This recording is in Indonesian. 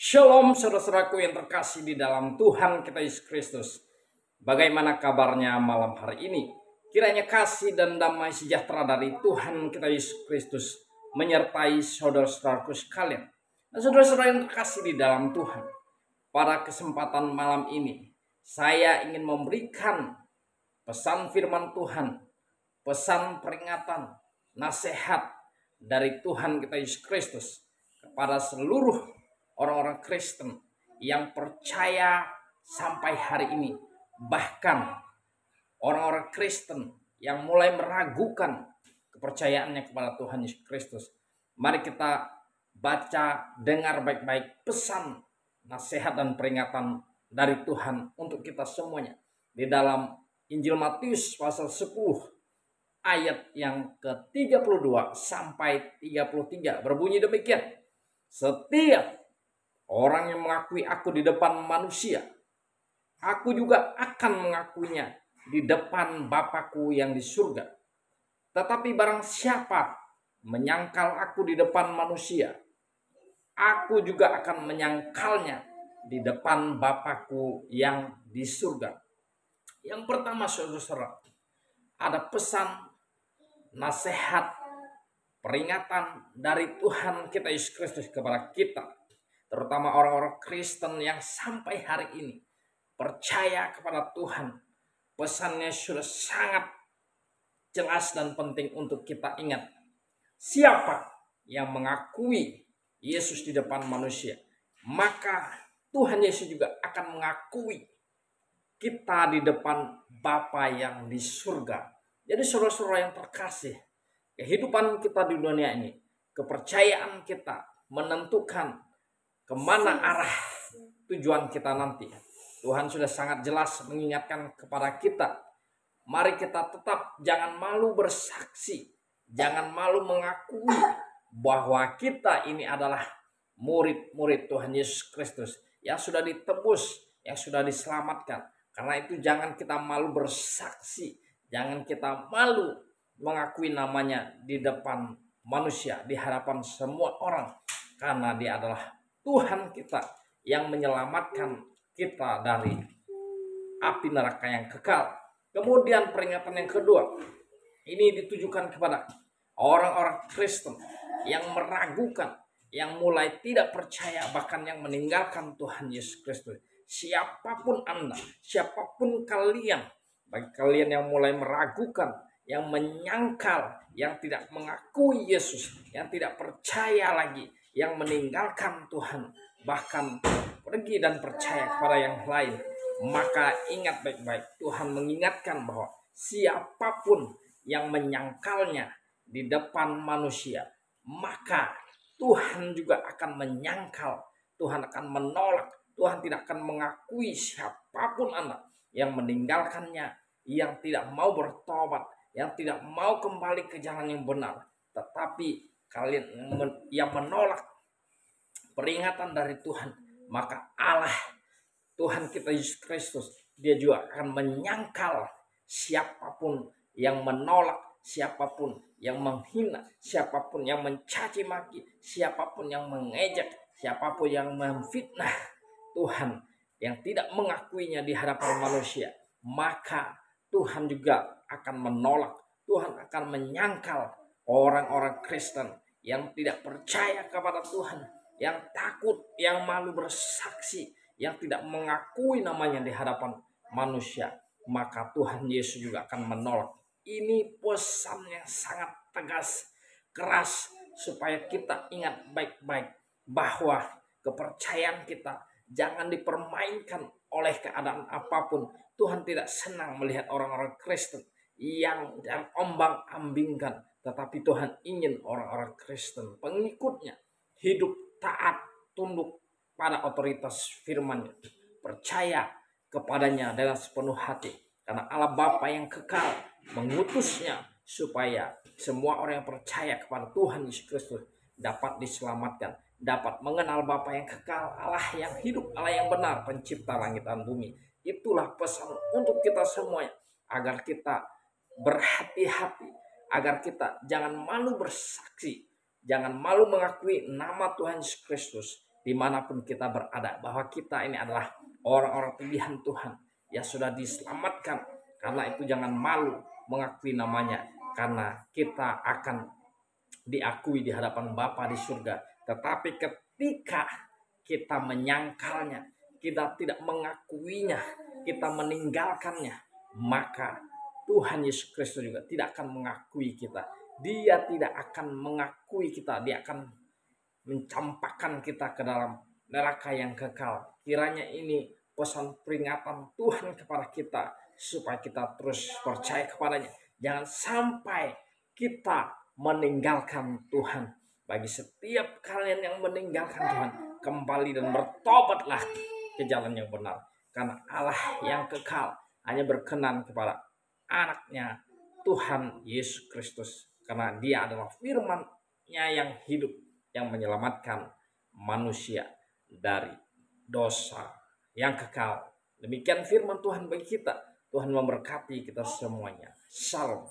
Shalom saudara-saudaraku yang terkasih di dalam Tuhan kita Yesus Kristus. Bagaimana kabarnya malam hari ini? Kiranya kasih dan damai sejahtera dari Tuhan kita Yesus Kristus menyertai saudara-saudaraku sekalian. Dan saudara-saudara yang terkasih di dalam Tuhan. Pada kesempatan malam ini, saya ingin memberikan pesan firman Tuhan, pesan peringatan, nasihat dari Tuhan kita Yesus Kristus kepada seluruh orang-orang Kristen yang percaya sampai hari ini. Bahkan orang-orang Kristen yang mulai meragukan kepercayaannya kepada Tuhan Yesus Kristus. Mari kita baca, dengar baik-baik pesan, nasihat dan peringatan dari Tuhan untuk kita semuanya. Di dalam Injil Matius pasal 10 ayat yang ke-32 sampai 33 berbunyi demikian. Setiap orang yang mengakui aku di depan manusia, aku juga akan mengakuinya di depan Bapakku yang di surga. Tetapi barang siapa menyangkal aku di depan manusia, aku juga akan menyangkalnya di depan Bapakku yang di surga. Yang pertama, saudara-saudara, ada pesan, nasihat, peringatan dari Tuhan kita Yesus Kristus kepada kita, terutama orang-orang Kristen yang sampai hari ini percaya kepada Tuhan. Pesannya sudah sangat jelas dan penting untuk kita ingat. Siapa yang mengakui Yesus di depan manusia, maka Tuhan Yesus juga akan mengakui kita di depan Bapa yang di surga. Jadi saudara-saudara yang terkasih, kehidupan kita di dunia ini, kepercayaan kita menentukan kemana arah tujuan kita nanti. Tuhan sudah sangat jelas mengingatkan kepada kita. Mari kita tetap jangan malu bersaksi. Jangan malu mengakui bahwa kita ini adalah murid-murid Tuhan Yesus Kristus yang sudah ditebus, yang sudah diselamatkan. Karena itu jangan kita malu bersaksi. Jangan kita malu mengakui namanya di depan manusia, di hadapan semua orang. Karena dia adalah Tuhan kita yang menyelamatkan kita dari api neraka yang kekal. Kemudian peringatan yang kedua, ini ditujukan kepada orang-orang Kristen yang meragukan, yang mulai tidak percaya, bahkan yang meninggalkan Tuhan Yesus Kristus. Siapapun Anda, siapapun kalian, bagi kalian yang mulai meragukan, yang menyangkal, yang tidak mengakui Yesus, yang tidak percaya lagi, yang meninggalkan Tuhan, bahkan pergi dan percaya kepada yang lain, maka ingat baik-baik, Tuhan mengingatkan bahwa siapapun yang menyangkalnya di depan manusia, maka Tuhan juga akan menyangkal, Tuhan akan menolak, Tuhan tidak akan mengakui siapapun Anda yang meninggalkannya, yang tidak mau bertobat, yang tidak mau kembali ke jalan yang benar. Tetapi kalian yang menolak peringatan dari Tuhan, maka Allah, Tuhan kita Yesus Kristus, dia juga akan menyangkal siapapun yang menolak, siapapun yang menghina, siapapun yang mencaci maki, siapapun yang mengejek, siapapun yang memfitnah Tuhan, yang tidak mengakuinya di hadapan manusia, maka Tuhan juga akan menolak, Tuhan akan menyangkal orang-orang Kristen yang tidak percaya kepada Tuhan, yang takut, yang malu bersaksi, yang tidak mengakui namanya di hadapan manusia, maka Tuhan Yesus juga akan menolak. Ini pesan yang sangat tegas, keras, supaya kita ingat baik-baik bahwa kepercayaan kita jangan dipermainkan oleh keadaan apapun. Tuhan tidak senang melihat orang-orang Kristen yang ombang-ambingkan, tetapi Tuhan ingin orang-orang Kristen, pengikutnya, hidup taat, tunduk pada otoritas firman-Nya, percaya kepadanya dengan sepenuh hati. Karena Allah Bapa yang kekal mengutusnya supaya semua orang yang percaya kepada Tuhan Yesus Kristus dapat diselamatkan, dapat mengenal Bapa yang kekal, Allah yang hidup, Allah yang benar, pencipta langit dan bumi. Itulah pesan untuk kita semuanya, agar kita berhati-hati, agar kita jangan malu bersaksi, jangan malu mengakui nama Tuhan Yesus Kristus, dimanapun kita berada, bahwa kita ini adalah orang-orang pilihan Tuhan yang sudah diselamatkan. Karena itu jangan malu mengakui namanya, karena kita akan diakui di hadapan Bapa di surga. Tetapi ketika kita menyangkalnya, kita tidak mengakuinya, kita meninggalkannya, maka Tuhan Yesus Kristus juga tidak akan mengakui kita. Dia tidak akan mengakui kita, dia akan mencampakkan kita ke dalam neraka yang kekal. Kiranya ini pesan peringatan Tuhan kepada kita, supaya kita terus percaya kepadanya. Jangan sampai kita meninggalkan Tuhan. Bagi setiap kalian yang meninggalkan Tuhan, kembali dan bertobatlah ke jalan yang benar. Karena Allah yang kekal hanya berkenan kepada anaknya Tuhan Yesus Kristus. Karena dia adalah firman-Nya yang hidup, yang menyelamatkan manusia dari dosa yang kekal. Demikian firman Tuhan bagi kita. Tuhan memberkati kita semuanya. Shalom.